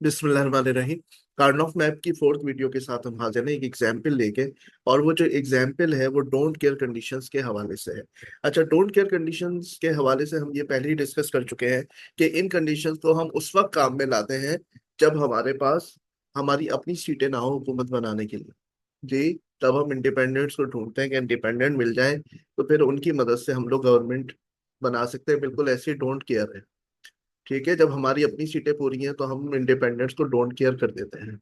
बिस्मिल्लाहिर्रहमानिर्रहीम। Karnaugh map की fourth video के साथ हम हाजिर हैं एक एग्जाम्पल लेके। और वो जो एग्जाम्पल है वो डोंट केयर कंडीशंस के हवाले से है। अच्छा, डोंट केयर कंडीशंस के हवाले से हम ये पहले ही डिस्कस कर चुके हैं कि इन कंडीशंस को हम उस वक्त काम में लाते हैं जब हमारे पास हमारी अपनी सीटें ना हो हुकूमत बनाने के लिए। जी, तब हम इंडिपेंडेंट्स को ढूंढते हैं कि इंडिपेंडेंट मिल जाए तो फिर उनकी मदद से हम लोग गवर्नमेंट बना सकते हैं। बिल्कुल ऐसे डोंट केयर है। ठीक है, जब हमारी अपनी सीटें पूरी हैं तो हम इंडिपेंडेंट्स को डोंट केयर कर देते हैं।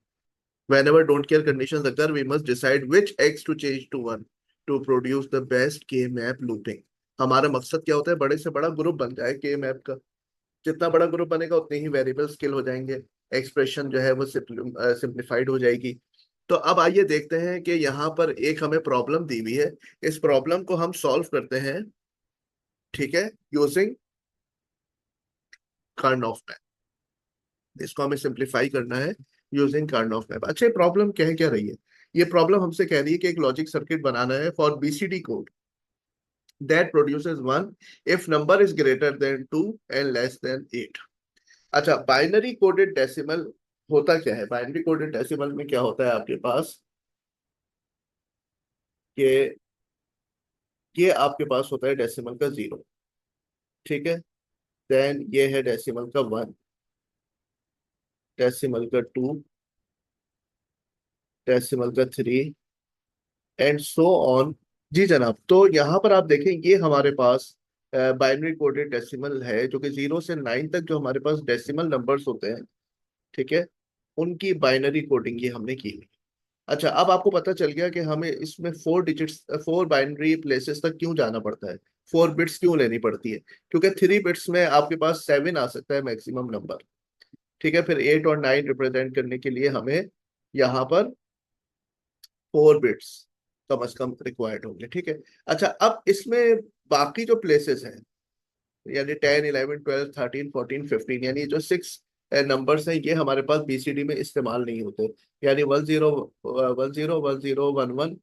Whenever don't care conditions occur, we must decide which x to change to one to produce the best K map looping। हमारा मकसद क्या होता है? बड़े से बड़ा ग्रुप बन जाए K मैप का। जितना बड़ा ग्रुप बनेगा उतने ही वेरिएबल स्केल हो जाएंगे। एक्सप्रेशन जो है वो सिंप्लीफाइड हो जाएगी। तो अब आइए देखते हैं कि यहाँ पर एक हमें प्रॉब्लम दी हुई है। इस प्रॉब्लम को हम सॉल्व करते हैं। ठीक है, यूजिंग कार्नोफ मैप। इसको हमें सिंप्लीफाई करना है यूजिंग कार्नोफ मैप। अच्छा, ये प्रॉब्लम कह क्या रही है? ये प्रॉब्लम हमसे कह रही है कि एक लॉजिक सर्किट बनाना है for BCD code that produces one if number is greater than 2 and less than 8। अच्छा, बाइनरी कोडेड डेसिमल होता क्या है? बाइनरी कोडेड डेसिमल में क्या होता है आपके पास कि ये आपके पास होता है डेसिमल का 0। ठीक है, देन ये है डेसिमल का 1, डेसिमल का 2, डेसिमल का 3 एंड सो ऑन। जी जनाब, तो यहाँ पर आप देखें ये हमारे पास बाइनरी कोडेड डेसिमल है जो कि 0 से 9 तक जो हमारे पास डेसिमल नंबर्स होते हैं। ठीक है, उनकी बाइनरी कोडिंग ये हमने की। अच्छा, अब आपको पता चल गया कि हमें इसमें 4 डिजिट्स 4 बाइनरी प्लेसेस तक क्यों जाना पड़ता है, 4 बिट्स क्यों लेनी पड़ती है। क्योंकि 3 बिट्स में आपके पास 7 आ सकता है मैक्सिमम नंबर। ठीक है, फिर 8 और 9 रिप्रेजेंट करने के लिए हमें यहाँ पर 4 बिट्स कम से कम रिक्वायर्ड होंगे। ठीक है। अच्छा, अब इसमें बाकी जो प्लेसेस हैं यानी 10, 11, 12, 13, 14, 15, यानी जो 6 नंबर्स हैं ये हमारे पास बीसीडी में इस्तेमाल नहीं होते। यानी 10, 10, 10, 11।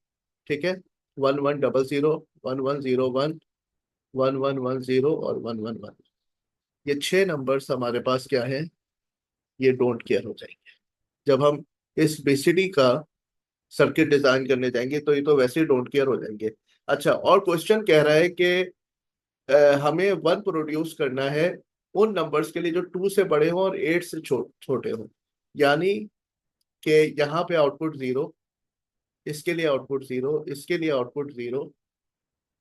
ठीक है, 1100, 1101, 1110 और 111। ये 6 नंबर्स हमारे पास क्या है? ये डोंट केयर हो जाएंगे जब हम इस बीसीडी का सर्किट डिजाइन करने जाएंगे। तो ये तो वैसे ही डोंट केयर हो जाएंगे। अच्छा, और क्वेश्चन कह रहा है कि हमें 1 प्रोड्यूस करना है उन नंबर्स के लिए जो 2 से बड़े हों और 8 से छोटे हों। यानी कि यहाँ पे आउटपुट 0, इसके लिए आउटपुट 0, इसके लिए आउटपुट 0,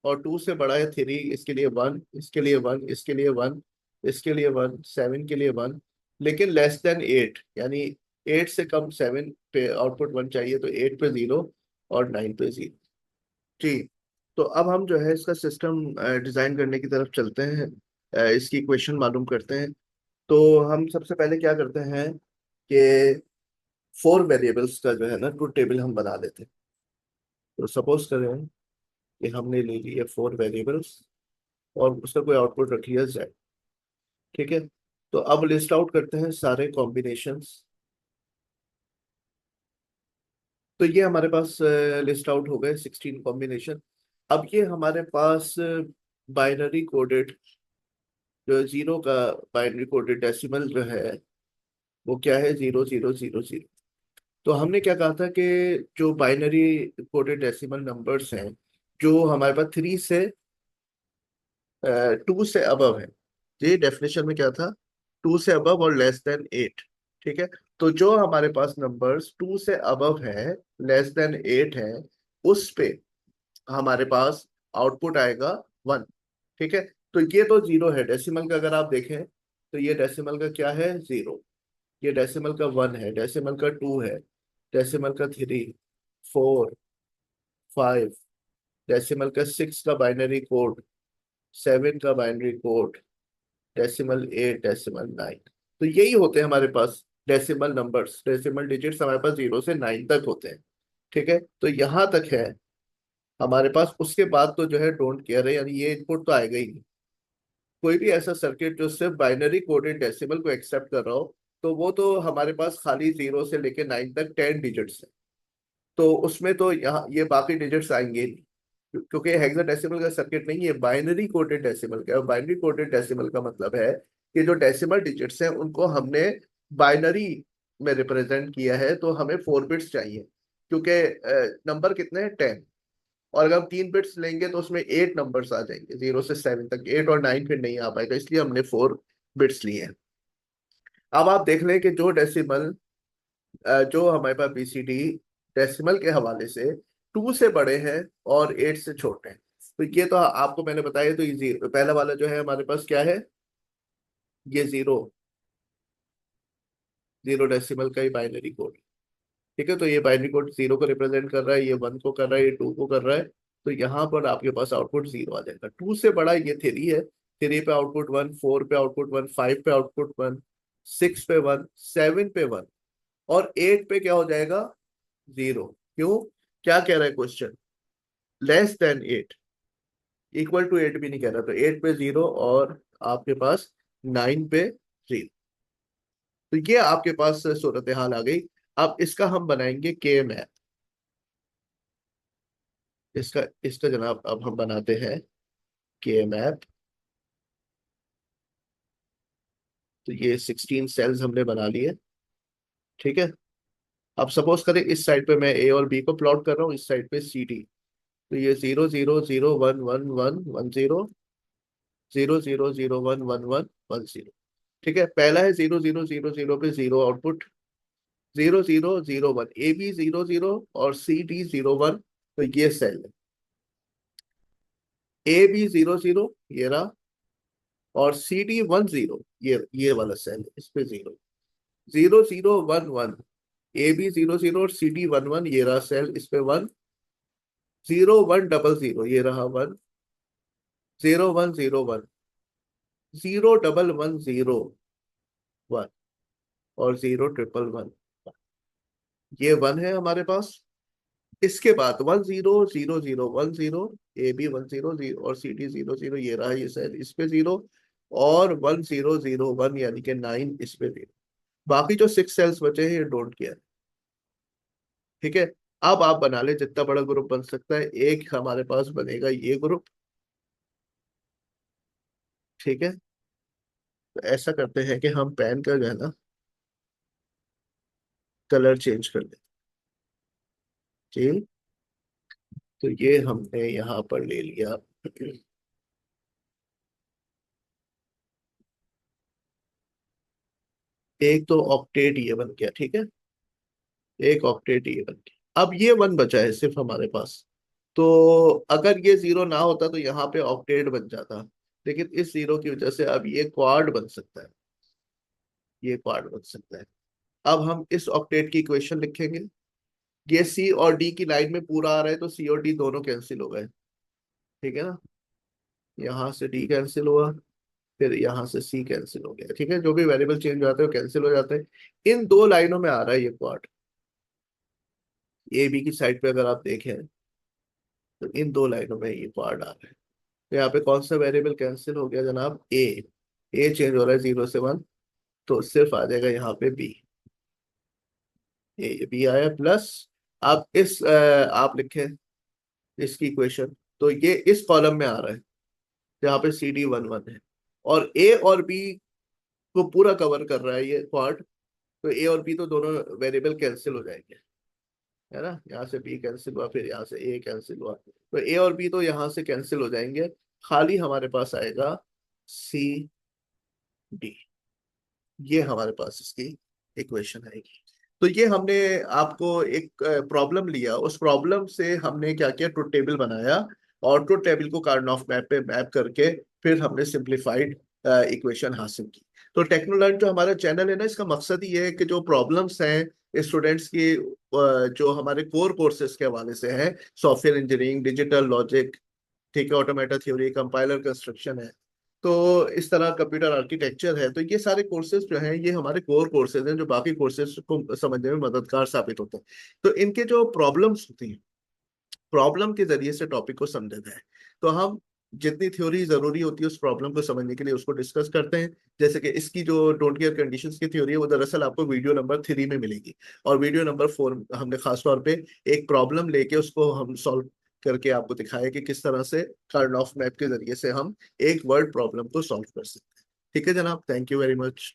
और 2 से बड़ा है 3, इसके लिए 1, इसके लिए 1, इसके लिए 1, इसके लिए 1, 7 के लिए 1। लेकिन लेस देन 8 यानी 8 से कम 7 पे आउटपुट 1 चाहिए, तो 8 पे 0 और 9 पे 0। जी, तो अब हम जो है इसका सिस्टम डिजाइन करने की तरफ चलते हैं। इसकी इक्वेशन मालूम करते हैं। तो हम सबसे पहले क्या करते हैं कि 4 वेरिएबल्स का जो है ना ट्रुथ टेबल हम बना लेते हैं। तो सपोज करें कि हमने ले लिए 4 वेरिएबल्स और उसका कोई आउटपुट रख लिया z। ठीक है, तो अब लिस्ट आउट करते हैं सारे कॉम्बिनेशंस। तो ये हमारे पास लिस्ट आउट हो गए 16 कॉम्बिनेशन। अब ये हमारे पास बाइनरी कोडेड जो 0 का बाइनरी कोडेड डेसिमल जो है वो क्या है? 0000। तो हमने क्या कहा था कि जो बाइनरी कोडेड डेसिमल नंबर्स हैं जो हमारे पास 3 से 2 से अबव है। ये डेफिनेशन में क्या था? 2 से अबव और लेस देन 8। ठीक है, तो जो हमारे पास नंबर्स 2 से अबव है, लेस देन 8 है, उस पे हमारे पास आउटपुट आएगा 1। ठीक है, तो ये तो 0 है डेसिमल का। अगर आप देखें तो ये डेसिमल का क्या है? 0। ये डेसिमल का 1 है, डेसिमल का 2 है, डेसिमल का 3, 4, 5, डेसिमल का 6 का बाइनरी कोड, 7 का बाइनरी कोड, डेसिमल 8, डेसिमल 9। तो यही होते हैं हमारे पास डेसिमल नंबर्स। डेसिमल डिजिट्स हमारे पास 0 से 9 तक होते हैं। ठीक है, तो यहाँ तक है हमारे पास। उसके बाद तो जो है डोंट केयर है, यानी ये इनपुट तो आएगा ही नहीं। कोई भी ऐसा सर्किट जो सिर्फ बाइनरी कोडेड डेसिमल को एक्सेप्ट कर रहा हो तो वो तो हमारे पास खाली 0 से लेके 9 तक 10 डिजिट्स है। तो उसमें तो यहाँ ये बाकी डिजिट्स आएंगे ही नहीं, क्योंकि हेक्साडेसिमल का सर्किट नहीं है, बाइनरी कोडेड डेसिमल का। बाइनरी कोडेड डेसिमल का मतलब है कि जो डेसिमल डिजिट्स हैं उनको हमने बाइनरी में रिप्रेजेंट किया है तो हमें 4 बिट्स चाहिए, क्योंकि नंबर कितने हैं 10, और अगर हम 3 बिट्स लेंगे तो उसमें 8 नंबर्स आ जाएंगे 0 से 7 तक, 8 और 9 फिर नहीं आ पाएगा, इसलिए हमने 4 बिट्स लिए हैं। अब आप देख लें कि जो डेसिमल जो हमारे पास बीसीडी डेसिमल के हवाले से 2 से बड़े हैं और 8 से छोटे हैं, तो ये तो आपको मैंने बताया, तो ये पहला वाला जो है हमारे पास क्या है, ये जीरो, जीरो डेसिमल का ही बाइनरी कोड। ठीक है, तो ये बाइनरी कोड जीरो को रिप्रेजेंट कर रहा है, ये 1 को कर रहा है, ये 2 को कर रहा है, तो यहाँ पर आपके पास आउटपुट जीरो आ जाएगा। 2 से बड़ा ये 3 है, 3 पे आउटपुट 1, 4 पे आउटपुट 1, 5 पे आउटपुट 1, 6 पे 1, 7 पे 1, और 8 पे क्या हो जाएगा, जीरो। क्यों, क्या कह रहा है question, less than 8, equal to 8 भी नहीं कह रहा, तो 8 पे जीरो, और आपके पास 9 पे जीरो। तो ये आपके पास सूरत हाल आ गई। अब इसका हम बनाएंगे के मैप। इसका इसका जनाब अब हम बनाते हैं के मैप। तो ये 16 सेल्स हमने बना लिए। ठीक है, अब सपोज करें इस साइड पे मैं ए और बी को प्लॉट कर रहा हूँ, इस साइड पे सी डी। तो ये 0 0 0 1 1 1 0, 0 0 0 1 1 1 0। ठीक है, पहला है 0 0 0 0 पे जीरो आउटपुट, 0 0 0 1, ए बी 0 0 और सी डी 0 1, तो ये सेल है। ए बी 0 0 ये रहा, और सी डी 1 0, ये वाला सेल है, इस पे जीरो। 0 0 1 1, ए बी 0 0 और सी डी 1 1, ये रहा सेल, इस पे 1। 0 1 0 0, ये रहा 1। 0 1 0 1, 0 1 1 0 1, और 0 1 1 1, ये 1 है हमारे पास। इसके बाद 1 0 0 0 1 0, ए बी 1 0 0 और सी डी 0 0, ये रहा ये सेल, इस पे जीरो। और 1 0 0 1, यानी कि 9, इस पे जीरो। बाकी जो 6 सेल्स बचे हैं ये डोंट केयर। ठीक है, अब आप बना ले जितना बड़ा ग्रुप बन सकता है, एक हमारे पास बनेगा ये ग्रुप। ठीक है, तो ऐसा करते हैं कि हम पेन का जो है ना कलर चेंज कर दें। ठीक, तो ये हमने यहाँ पर ले लिया। एक तो ऑक्टेट ये बन गया। ठीक है, एक ऑक्टेट ये बन गया। अब ये 1 बचा है सिर्फ हमारे पास। तो अगर ये जीरो ना होता तो यहाँ पे ऑक्टेट बन जाता, लेकिन इस जीरो की वजह से अब ये क्वाड बन सकता है, ये क्वाड बन सकता है। अब हम इस ऑक्टेट की इक्वेशन लिखेंगे। ये सी और डी की लाइन में पूरा आ रहा है, तो सी और डी दोनों कैंसिल हो गए। ठीक है ना, यहाँ से डी कैंसिल हुआ, फिर यहाँ से सी कैंसिल हो गया। ठीक है, जो भी वेरिएबल चेंज हो जाते हैं वो कैंसिल हो जाते हैं। इन दो लाइनों में आ रहा है ये क्वाड। ए बी की साइड पे अगर आप देखें तो इन दो लाइनों में ये क्वाड आ रहा है। तो यहाँ पे कौन सा वेरिएबल कैंसिल हो गया जनाब, ए चेंज हो रहा है 0 से 1, तो सिर्फ आ जाएगा यहाँ पे बी। ए बी आया प्लस। आप आप लिखें इसकी इक्वेशन, तो ये इस कॉलम में आ रहा है जहाँ पे सी डी 1 1 है, और ए और बी को पूरा कवर कर रहा है ये क्वाड। तो ए और बी तो दोनों वेरिएबल कैंसिल हो जाएंगे, है ना, यहाँ से बी कैंसिल हुआ, फिर यहाँ से ए कैंसिल हुआ, तो ए और बी तो यहाँ से कैंसिल हो जाएंगे। खाली हमारे पास आएगा सी डी। ये हमारे पास इसकी इक्वेशन आएगी। तो ये हमने आपको एक प्रॉब्लम लिया, उस प्रॉब्लम से हमने क्या किया, ट्रुथ टेबल बनाया, और ट्रुथ टेबल को कार्नोफ मैप पे मैप करके फिर हमने सिंप्लीफाइड इक्वेशन हासिल की। तो टेक्नोलॉजी जो हमारा चैनल है ना, इसका मकसद ये है कि जो प्रॉब्लम्स हैं स्टूडेंट्स की, जो हमारे कोर कोर्सेज के हवाले से हैं, सॉफ्टवेयर इंजीनियरिंग, डिजिटल लॉजिक, ठीक है, ऑटोमेटा थ्योरी, कंपाइलर कंस्ट्रक्शन है, तो इस तरह कंप्यूटर आर्किटेक्चर है, तो ये सारे कोर्सेज जो हैं ये हमारे कोर कोर्सेज हैं जो बाकी कोर्सेज को समझने में मददगार साबित होते हैं। तो इनके जो प्रॉब्लम्स होती हैं, प्रॉब्लम के जरिए से टॉपिक को समझा जाए। तो हम जितनी थ्योरी जरूरी होती है उस प्रॉब्लम को समझने के लिए उसको डिस्कस करते हैं। जैसे कि इसकी जो डोंट केयर कंडीशंस की थ्योरी है वो दरअसल आपको वीडियो नंबर 3 में मिलेगी, और वीडियो नंबर 4 हमने खास तौर पे एक प्रॉब्लम लेके उसको हम सॉल्व करके आपको दिखाया कि किस तरह से कार्नोफ मैप के जरिए से हम एक वर्ड प्रॉब्लम को सॉल्व कर सकते हैं। ठीक है जनाब, थैंक यू वेरी मच।